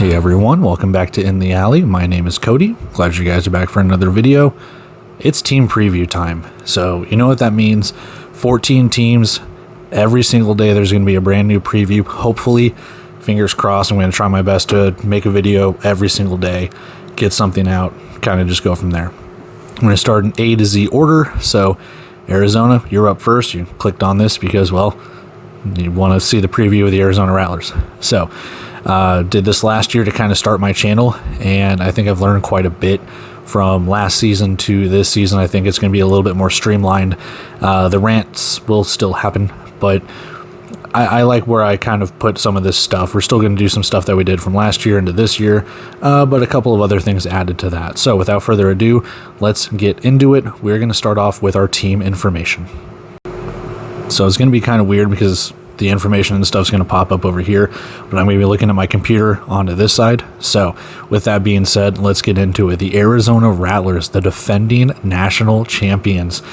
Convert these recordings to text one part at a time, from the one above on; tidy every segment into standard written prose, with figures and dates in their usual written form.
Hey everyone, welcome back to In the Alley. My name is Cody. Glad you guys are back for another video. It's team preview time. So you know what that means. 14 teams. Every single day there's going to be a brand new preview. Hopefully, fingers crossed, I'm going to try my best to make a video every single day. Get something out. Kind of just go from there. I'm going to start in A to Z order. So Arizona, you're up first. You clicked on this because, well, you want to see the preview of the Arizona Rattlers. So did this last year to kind of start my channel, and I think I've learned quite a bit from last season to this season. I think it's going to be a little bit more streamlined. The rants will still happen, but I like where I kind of put some of this stuff. We're still going to do some stuff that we did from last year into this year, but a couple of other things added to that. So without further ado, let's get into it. We're going to start off with our team information. So it's going to be kind of weird because the information and stuff is going to pop up over here, but I'm going to be looking at my computer onto this side. So with that being said, let's get into it. The Arizona Rattlers, the defending national champions.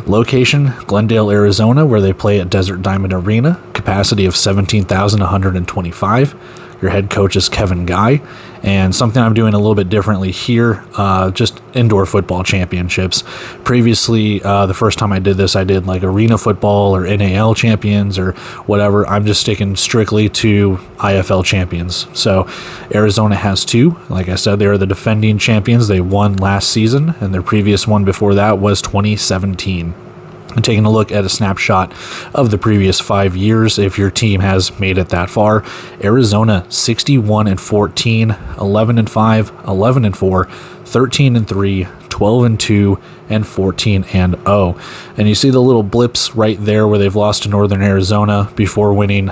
Location, Glendale, Arizona, where they play at Desert Diamond Arena. Capacity of 17,125. Your head coach is Kevin Guy. And something I'm doing a little bit differently here, just indoor football championships. Previously, the first time I did this, I did like arena football or NAL champions or whatever. I'm just sticking strictly to IFL champions. So Arizona has two. Like I said, they are the defending champions. They won last season, and their previous one before that was 2017. And taking a look at a snapshot of the previous 5 years, if your team has made it that far, Arizona 61-14, 11-5, 11-4, 13-3, 12-2, and 14-0. And you see the little blips right there where they've lost to Northern Arizona before winning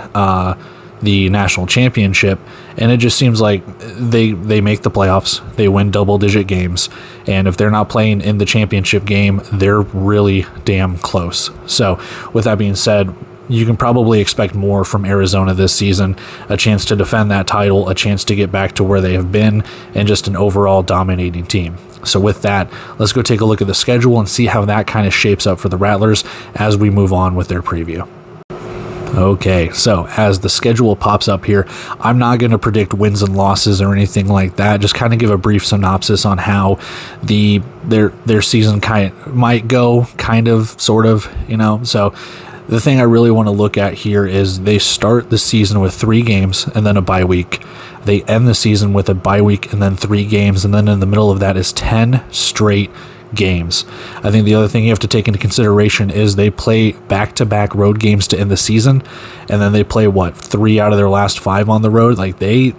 the national championship, and it just seems like they make the playoffs, they win double-digit games, and if they're not playing in the championship game, they're really damn close. So with that being said, you can probably expect more from Arizona this season, a chance to defend that title, a chance to get back to where they have been, and just an overall dominating team. So with that, let's go take a look at the schedule and see how that kind of shapes up for the Rattlers as we move on with their preview. Okay, so as the schedule pops up here, I'm not going to predict wins and losses or anything like that. Just kind of give a brief synopsis on how their season might go, kind of, sort of, you know. So the thing I really want to look at here is they start the season with 3 games and then a bye week. They end the season with a bye week and then 3 games, and then in the middle of that is 10 straight games. I think the other thing you have to take into consideration is they play back-to-back road games to end the season, and then they play 3 out of their last 5 on the road. Like they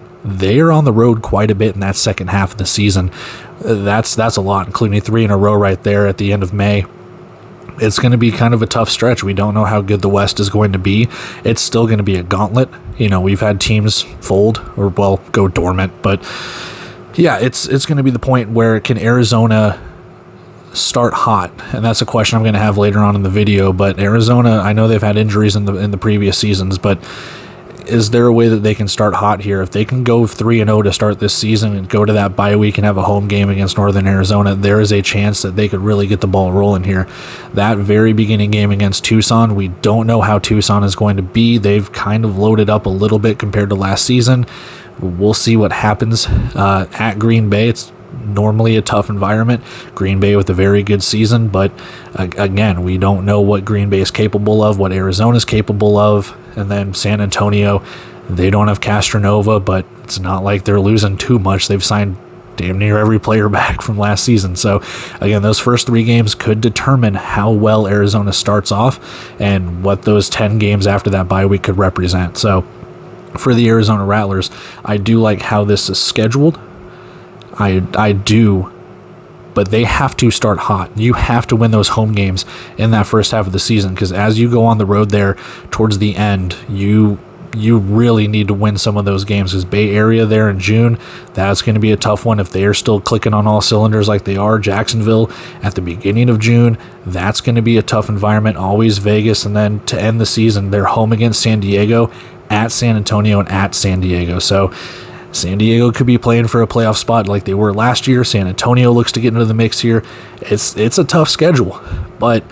are on the road quite a bit in that second half of the season. That's a lot, including 3 in a row right there at the end of May. It's going to be kind of a tough stretch. We don't know how good the West is going to be. It's still going to be a gauntlet. You know, we've had teams fold or, well, go dormant, but yeah, it's going to be the point where can Arizona start hot, and that's a question I'm going to have later on in the video. But Arizona, I know they've had injuries in the previous seasons, but is there a way that they can start hot here? If they can go 3-0 to start this season and go to that bye week and have a home game against Northern Arizona, there is a chance that they could really get the ball rolling here. That very beginning game against Tucson, we don't know how Tucson is going to be. They've kind of loaded up a little bit compared to last season. We'll see what happens at Green Bay. It's normally a tough environment. Green Bay with a very good season, but again, we don't know what Green Bay is capable of, what Arizona is capable of. And then San Antonio, they don't have Castronova, but it's not like they're losing too much. They've signed damn near every player back from last season. So again, those first 3 games could determine how well Arizona starts off and what those 10 games after that bye week could represent. So for the Arizona Rattlers, I do like how this is scheduled. I do, but they have to start hot. You have to win those home games in that first half of the season, because as you go on the road there towards the end, you really need to win some of those games, because Bay Area there in June, that's going to be a tough one if they are still clicking on all cylinders like they are. Jacksonville at the beginning of June, that's going to be a tough environment. Always Vegas, and then to end the season, they're home against San Diego, at San Antonio, and at San Diego. So San Diego could be playing for a playoff spot like they were last year. San Antonio looks to get into the mix here. It's a tough schedule, but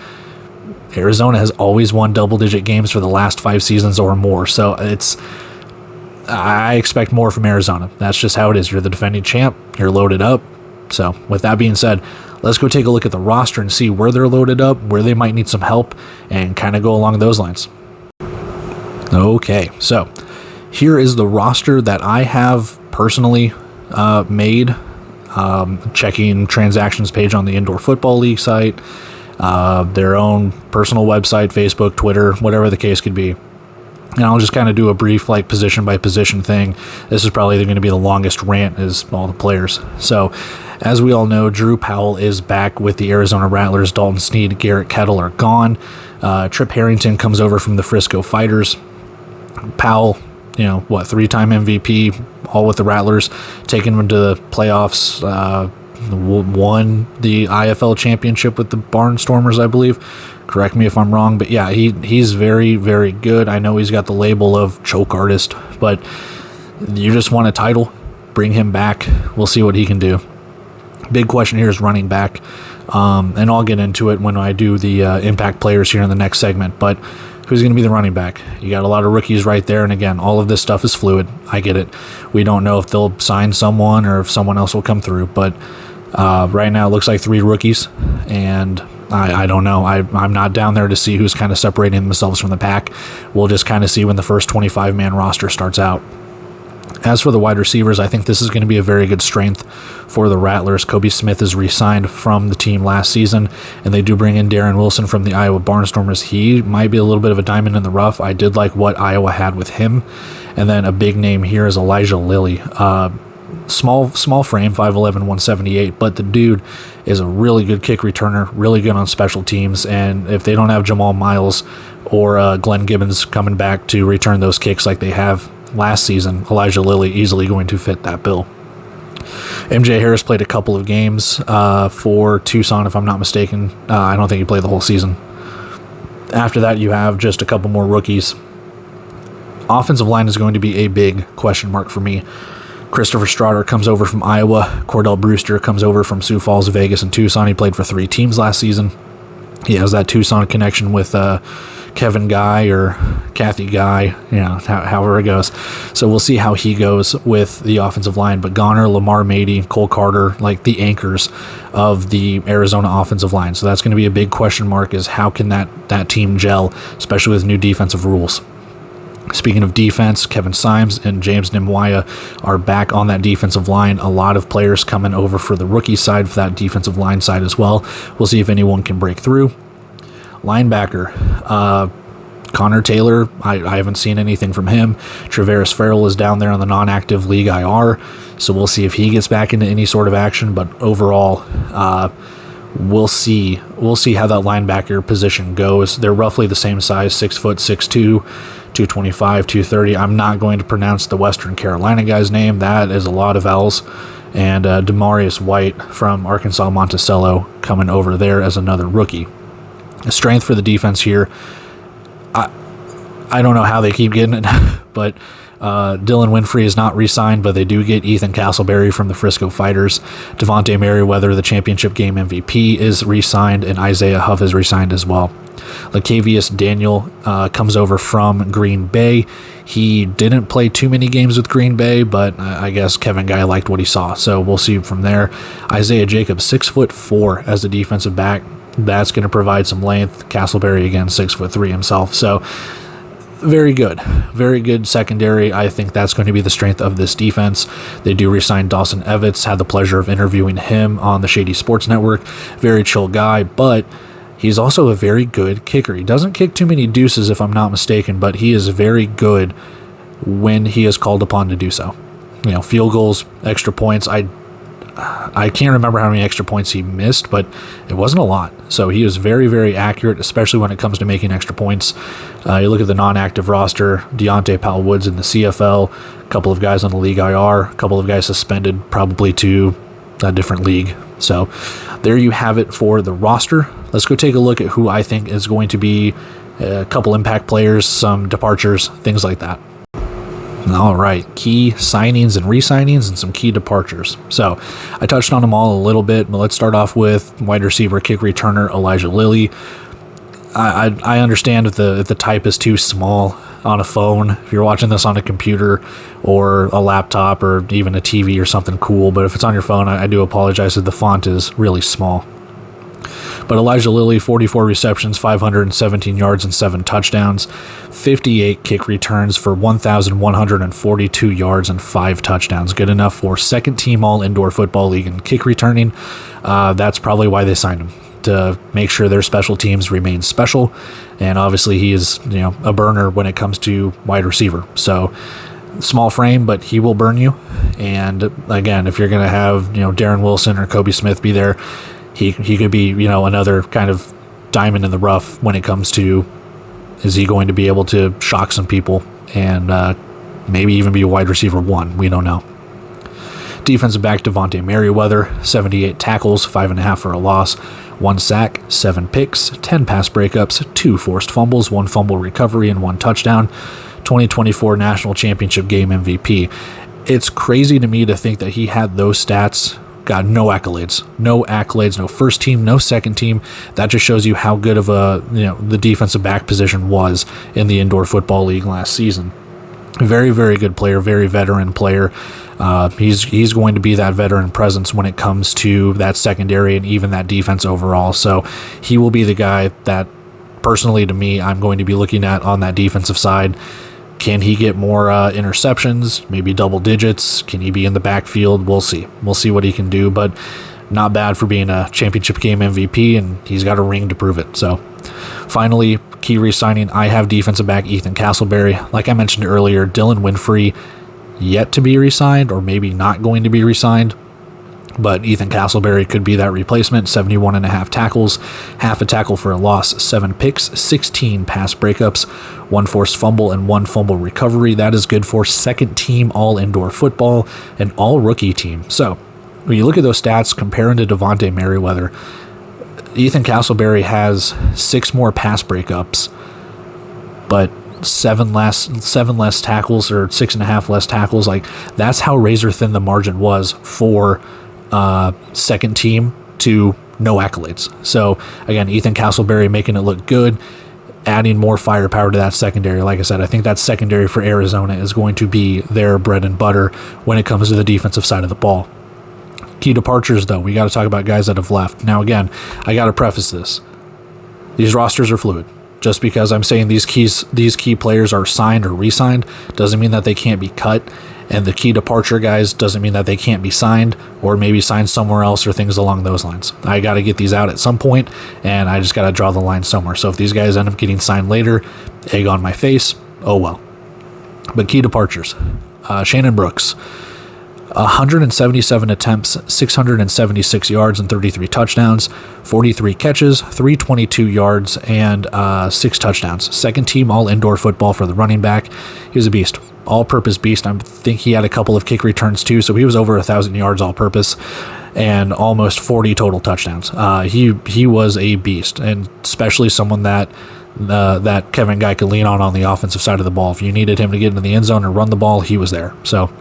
Arizona has always won double-digit games for the last 5 seasons or more. So I expect more from Arizona. That's just how it is. You're the defending champ. You're loaded up. So with that being said, let's go take a look at the roster and see where they're loaded up, where they might need some help, and kind of go along those lines. Okay, so here is the roster that I have personally made, checking transactions page on the Indoor Football League site, their own personal website, Facebook, Twitter, whatever the case could be. And I'll just kind of do a brief like position by position thing. This is probably going to be the longest rant is all the players. So as we all know, Drew Powell is back with the Arizona Rattlers. Dalton Sneed, Garrett Kettle are gone. Trip Harrington comes over from the Frisco Fighters. Powell, 3-time MVP, all with the Rattlers, taking them to the playoffs, won the IFL championship with the Barnstormers, I believe. Correct me if I'm wrong, but yeah, he's very, very good. I know he's got the label of choke artist, but you just want a title, bring him back. We'll see what he can do. Big question here is running back, and I'll get into it when I do the impact players here in the next segment, but who's going to be the running back? You got a lot of rookies right there, and again, all of this stuff is fluid. I get it. We don't know if they'll sign someone or if someone else will come through, but right now it looks like 3 rookies, and I don't know. I'm not down there to see who's kind of separating themselves from the pack. We'll just kind of see when the first 25-man roster starts out. As for the wide receivers, I think this is going to be a very good strength for the Rattlers. Kobe Smith is re-signed from the team last season, and they do bring in Darren Wilson from the Iowa Barnstormers. He might be a little bit of a diamond in the rough. I did like what Iowa had with him. And then a big name here is Elijah Lilly. Small frame, 5'11", 178, but the dude is a really good kick returner, really good on special teams, and if they don't have Jamal Miles or Glenn Gibbons coming back to return those kicks like they have last season, Elijah Lilly easily going to fit that bill. MJ Harris played a couple of games for Tucson, if I'm not mistaken. I don't think he played the whole season. After that, you have just a couple more rookies. Offensive line is going to be a big question mark for me. Christopher Strader comes over from Iowa. Cordell Brewster comes over from Sioux Falls, Vegas, and Tucson. He played for 3 teams last season. He has that Tucson connection with Kevin Guy or Kathy Guy, however it goes. So we'll see how he goes with the offensive line. But Goner, Lamar Mady, Cole Carter, like the anchors of the Arizona offensive line. So that's going to be a big question mark, is how can that team gel, especially with new defensive rules. Speaking of defense, Kevin Symes and James Nimwaya are back on that defensive line. A lot of players coming over for the rookie side, for that defensive line side as well. We'll see if anyone can break through. Linebacker, Connor Taylor, I haven't seen anything from him. Travaris Farrell is down there on the non-active league IR, so we'll see if he gets back into any sort of action. But overall, we'll see how that linebacker position goes. They're roughly the same size, 6 foot, 6'2", 225, 230. I'm not going to pronounce the Western Carolina guy's name. That is a lot of L's. And Demarius White from Arkansas Monticello coming over there as another rookie. A strength for the defense here. I don't know how they keep getting it, but Dylan Winfrey is not re-signed, but they do get Ethan Castleberry from the Frisco Fighters. Devontae Merriweather, the championship game MVP, is re-signed, and Isaiah Huff is re-signed as well. Lacavius Daniel comes over from Green Bay. He didn't play too many games with Green Bay, but I guess Kevin Guy liked what he saw, so we'll see from there. Isaiah Jacobs, 6'4" as the defensive back. That's going to provide some length. Castleberry, again, 6'3" himself. So very good secondary. I think that's going to be the strength of this defense. They do re-sign Dawson Evans. Had the pleasure of interviewing him on the Shady Sports Network. Very chill guy, but he's also a very good kicker. He doesn't kick too many deuces, if I'm not mistaken, but he is very good when he is called upon to do so. Field goals, extra points. I can't remember how many extra points he missed, but it wasn't a lot. So he is very, very accurate, especially when it comes to making extra points. You look at the non-active roster, Deontay Powell-Woods in the CFL, a couple of guys on the league IR, a couple of guys suspended, probably to a different league. So there you have it for the roster. Let's go take a look at who I think is going to be a couple impact players, some departures, things like that. All right, key signings and re-signings and some key departures. So I touched on them all a little bit, but let's start off with wide receiver, kick returner Elijah Lilly. I understand if the type is too small. on a phone. If you're watching this on a computer or a laptop or even a TV or something cool, but if it's on your phone, I do apologize that the font is really small. But Elijah Lilly, 44 receptions, 517 yards, and 7 touchdowns, 58 kick returns for 1,142 yards and 5 touchdowns. Good enough for second team all indoor football league in kick returning. That's probably why they signed him, to make sure their special teams remain special. And obviously he is, a burner when it comes to wide receiver. So small frame, but he will burn you. And again, if you're going to have, Darren Wilson or Kobe Smith be there, he could be, another kind of diamond in the rough when it comes to, is he going to be able to shock some people and maybe even be a wide receiver 1? We don't know. Defensive back Devontae Merriweather, 78 tackles, 5.5 for a loss, 1 sack, 7 picks, 10 pass breakups, 2 forced fumbles, 1 fumble recovery, and 1 touchdown. 2024 National Championship Game MVP. It's crazy to me to think that he had those stats. Got no accolades, no first team, no second team. That just shows you how good of the defensive back position was in the indoor football league last season. Very, very good player, very veteran player. He's going to be that veteran presence when it comes to that secondary and even that defense overall. So he will be the guy that, personally to me, I'm going to be looking at on that defensive side. Can he get more interceptions, maybe double digits? Can he be in the backfield? We'll see. We'll see what he can do, but not bad for being a championship game MVP, and he's got a ring to prove it. So finally, key re-signing, I have defensive back Ethan Castleberry. Like I mentioned earlier, Dylan Winfrey yet to be re-signed, or maybe not going to be re-signed. But Ethan Castleberry could be that replacement. 71.5 tackles, half a tackle for a loss, 7 picks, 16 pass breakups, 1 forced fumble, and 1 fumble recovery. That is good for second team all indoor football, an all rookie team. So when you look at those stats, comparing to Devontae Merriweather, Ethan Castleberry has 6 more pass breakups, but 7 less tackles, or 6.5 less tackles. Like, that's how razor thin the margin was for second team to no accolades. So again, Ethan Castleberry making it look good, adding more firepower to that secondary. Like I said, I think that secondary for Arizona is going to be their bread and butter when it comes to the defensive side of the ball. Key departures, though, we got to talk about guys that have left. Now again, I got to preface this. These rosters are fluid. Just because I'm saying these key players are signed or re-signed doesn't mean that they can't be cut. And the key departure guys doesn't mean that they can't be signed or maybe signed somewhere else or things along those lines. I got to get these out at some point, and I just got to draw the line somewhere. So if these guys end up getting signed later, egg on my face, oh well. But key departures. Shannon Brooks, 177 attempts, 676 yards, and 33 touchdowns, 43 catches, 322 yards, and 6 touchdowns. Second team all indoor football for the running back. He was a beast. All-purpose beast. I think he had a couple of kick returns too, so he was over 1,000 yards all-purpose and almost 40 total touchdowns. He was a beast, and especially someone that Kevin Guy could lean on the offensive side of the ball. If you needed him to get into the end zone and run the ball, he was there. So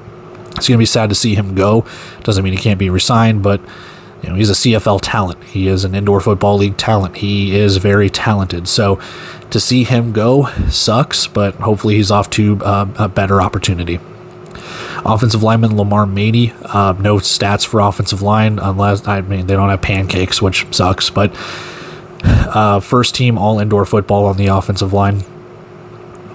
it's going to be sad to see him go. Doesn't mean he can't be re-signed, but he's a CFL talent. He is an indoor football league talent. He is very talented. So to see him go sucks, but hopefully he's off to a better opportunity. Offensive lineman Lamar Mady, no stats for offensive line unless, they don't have pancakes, which sucks, but first team all indoor football on the offensive line.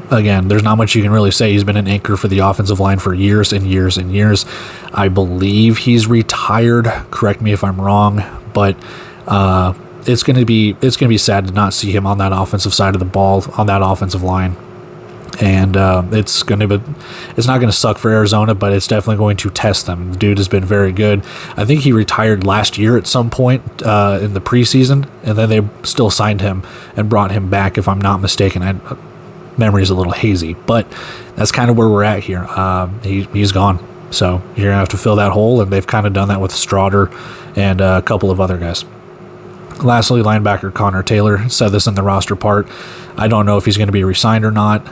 Again, there's not much you can really say. He's been an anchor for the offensive line for years and years and years. I believe he's retired. Correct me if I'm wrong, but it's going to be sad to not see him on that offensive side of the ball, on that offensive line. And it's not going to suck for Arizona, but it's definitely going to test them. The dude has been very good. I think he retired last year at some point in the preseason, and then they still signed him and brought him back, if I'm not mistaken. Memory's a little hazy, but that's kind of where we're at here. He's gone, so you're gonna have to fill that hole, and they've kind of done that with Straughter and a couple of other guys. Lastly, linebacker Connor Taylor, said this in the roster part. I don't know if he's going to be re-signed or not.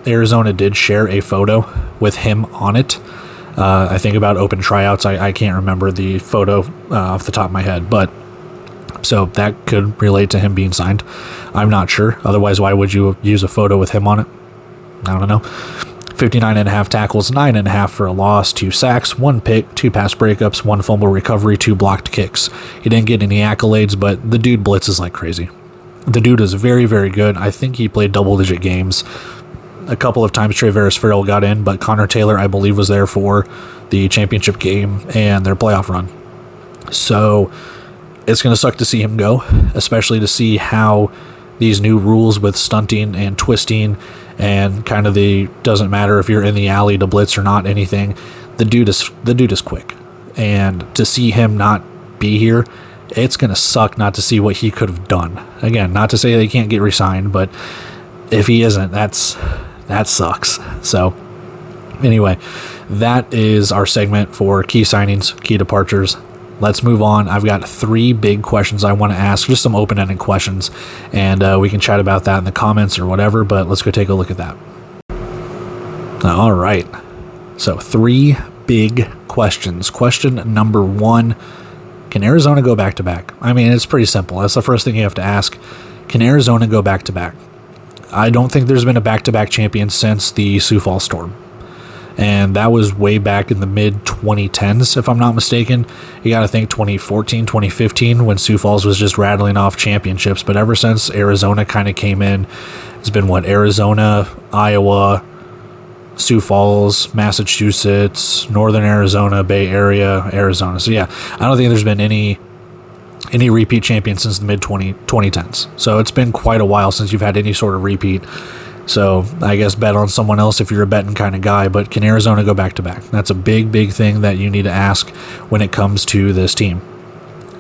Arizona did share a photo with him on it. I think about open tryouts. I can't remember the photo off the top of my head, but so that could relate to him being signed. I'm not sure. Otherwise, why would you use a photo with him on it? I don't know, 59.5 tackles, 9.5 for a loss, 2 sacks, 1 pick, 2 pass breakups, 1 fumble recovery, 2 blocked kicks. He didn't get any accolades, but the dude blitzes like crazy. The dude is very, very good. I think he played double-digit games. A couple of times Traveris Farrell got in, but Connor Taylor, I believe, was there for the championship game and their playoff run. So it's going to suck to see him go, especially to see how these new rules with stunting and twisting and kind of the doesn't matter if you're in the alley to blitz or not, anything. The dude is quick. And to see him not be here, it's going to suck not to see what he could have done. Again, not to say they can't get re-signed, but if he isn't, that sucks. So anyway, that is our segment for key signings, key departures. Let's move on. I've got 3 big questions I want to ask, just some open-ended questions, and we can chat about that in the comments or whatever, but let's go take a look at that. All right. So 3 big questions. Question number 1, can Arizona go back-to-back? I mean, it's pretty simple. That's the first thing you have to ask. Can Arizona go back-to-back? I don't think there's been a back-to-back champion since the Sioux Falls Storm. And that was way back in the mid-2010s, if I'm not mistaken. You got to think 2014, 2015, when Sioux Falls was just rattling off championships. But ever since Arizona kind of came in, it's been Arizona, Iowa, Sioux Falls, Massachusetts, Northern Arizona, Bay Area, Arizona. So yeah, I don't think there's been any repeat champion since the mid-2010s. So it's been quite a while since you've had any sort of repeat. So I guess bet on someone else if you're a betting kind of guy, but can Arizona go back-to-back? That's a big, big thing that you need to ask when it comes to this team.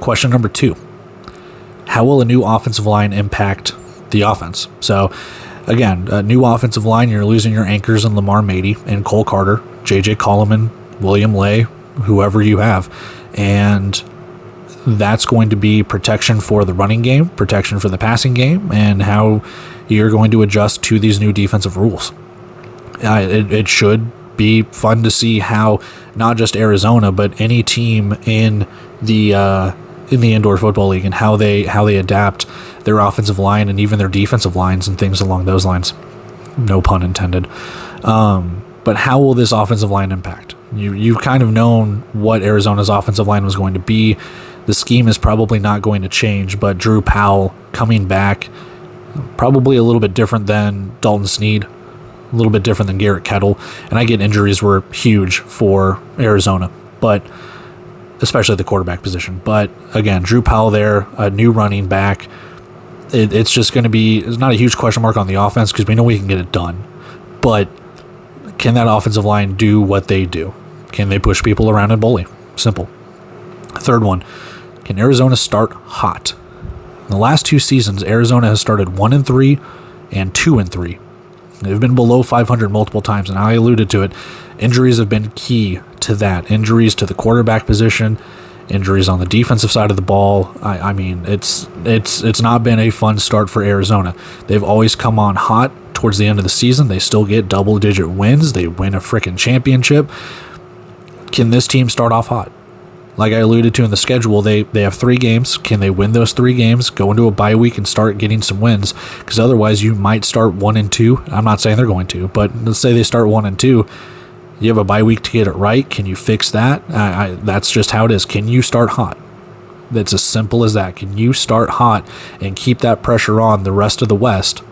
Question number 2, how will a new offensive line impact the offense? So again, a new offensive line, you're losing your anchors in Lamar Mady and Cole Carter, J.J. Coleman, William Lay, whoever you have. And that's going to be protection for the running game, protection for the passing game, and how you're going to adjust to these new defensive rules. It should be fun to see how not just Arizona, but any team in the indoor football league and how they adapt their offensive line and even their defensive lines and things along those lines. No pun intended. But how will this offensive line impact? You've kind of known what Arizona's offensive line was going to be. The scheme is probably not going to change, but Drew Powell coming back, probably a little bit different than Dalton Snead, a little bit different than Garrett Kettle. And I get injuries were huge for Arizona, but especially the quarterback position. But again, Drew Powell there, a new running back. It's just going to be, it's not a huge question mark on the offense because we know we can get it done. But can that offensive line do what they do? Can they push people around and bully? Simple. Third one, can Arizona start hot? In the last 2 seasons, Arizona has started 1-3 and 2-3. They've been below 500 multiple times, and I alluded to it. Injuries have been key to that. Injuries to the quarterback position, injuries on the defensive side of the ball. I mean, it's not been a fun start for Arizona. They've always come on hot towards the end of the season. They still get double-digit wins. They win a freaking championship. Can this team start off hot? Like I alluded to in the schedule, they have 3 games. Can they win those 3 games, go into a bye week, and start getting some wins? Because otherwise, you might start 1-2. I'm not saying they're going to, but let's say they start 1-2. You have a bye week to get it right. Can you fix that? That's just how it is. Can you start hot? That's as simple as that. Can you start hot and keep that pressure on the rest of the West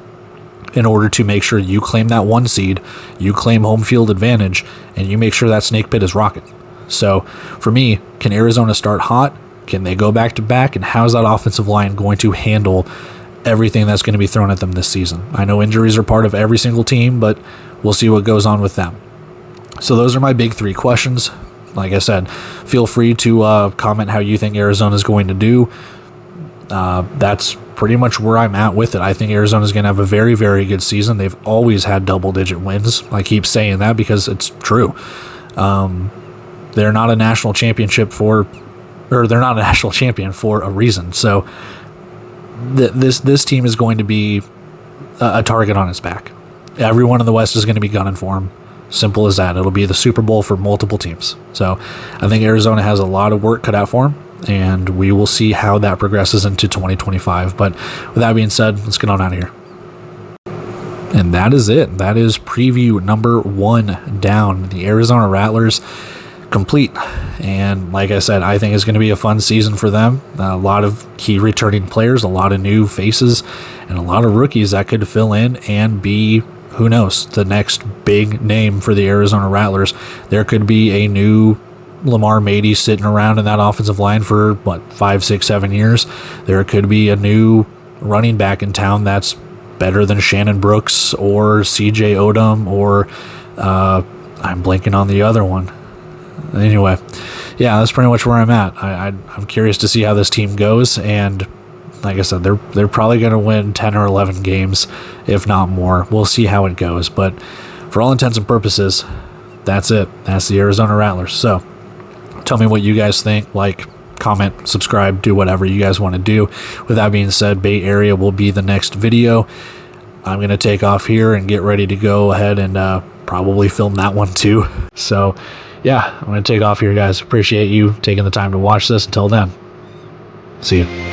in order to make sure you claim that 1 seed, you claim home field advantage, and you make sure that snake pit is rocking? So for me, can Arizona start hot? Can they go back-to-back? And how's that offensive line going to handle everything that's going to be thrown at them this season? I know injuries are part of every single team, but we'll see what goes on with them. So those are my big 3 questions. Like I said, feel free to comment how you think Arizona is going to do. That's pretty much where I'm at with it. I think Arizona is going to have a very, very good season. They've always had double-digit wins. I keep saying that because it's true. They're not a national championship they're not a national champion for a reason. So this team is going to be a target on its back. Everyone in the West is going to be gunning for them. Simple as that. It'll be the Super Bowl for multiple teams. So I think Arizona has a lot of work cut out for them, and we will see how that progresses into 2025. But with that being said, let's get on out of here. And that is it. That is preview number 1 down. The Arizona Rattlers complete. And like I said, I think it's going to be a fun season for them. A lot of key returning players, a lot of new faces, and a lot of rookies that could fill in and be, who knows, the next big name for the Arizona Rattlers. There could be a new Lamar Mady sitting around in that offensive line for, 5, 6, 7 years. There could be a new running back in town that's better than Shannon Brooks or CJ Odom or I'm blanking on the other one. Anyway, yeah, that's pretty much where I'm at. I'm curious to see how this team goes, and like I said, they're probably going to win 10 or 11 games, if not more. We'll see how it goes, but for all intents and purposes, that's it. That's the Arizona Rattlers. So tell me what you guys think. Like, comment, subscribe, do whatever you guys want to do. With that being said, Bay Area will be the next video. I'm going to take off here and get ready to go ahead and probably film that one too. So yeah, I'm going to take off here, guys. Appreciate you taking the time to watch this. Until then, see you.